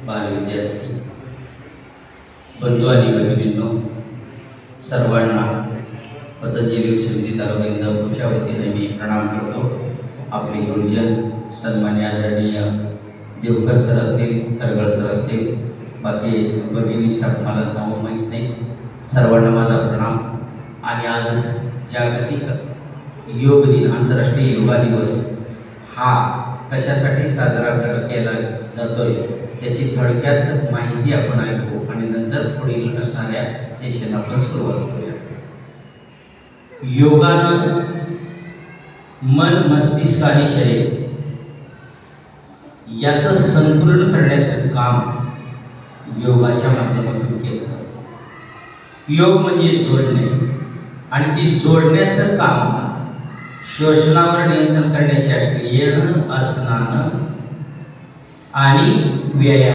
बालविद्यार्थी बंधू आणि भगिनींनो, सर्वांना पतंजली विश्वविद्यालय तालुका इंदापूरच्या वतीने मी प्रणाम करतो। आपले गुरुजन सन्मान्य आदरणीय देवकर सर असतील, करगळ सर असतील, बाकी भगिनी स्टाफ मला नाव माहीत नाही, सर्वांना माझा प्रणाम। आणि आज जागतिक योग दिन, आंतरराष्ट्रीय योगा दिवस हा कशासाठी साजरा केला जातोय त्याची थोडक्यात माहिती आपण ऐकू आणि नंतर पुढील असणाऱ्या सेशन आपण सुरुवात करूया। योगानं मन, मस्तिष्क आणि शरीर याचं संतुलन करण्याचं काम योगाच्या माध्यमातून केलं जातं। योग म्हणजे जोडणे आणि ती जोडण्याचं काम श्वसनावर नियंत्रण करण्याच्या क्रियेनं, आसनानं आणि व्यायाम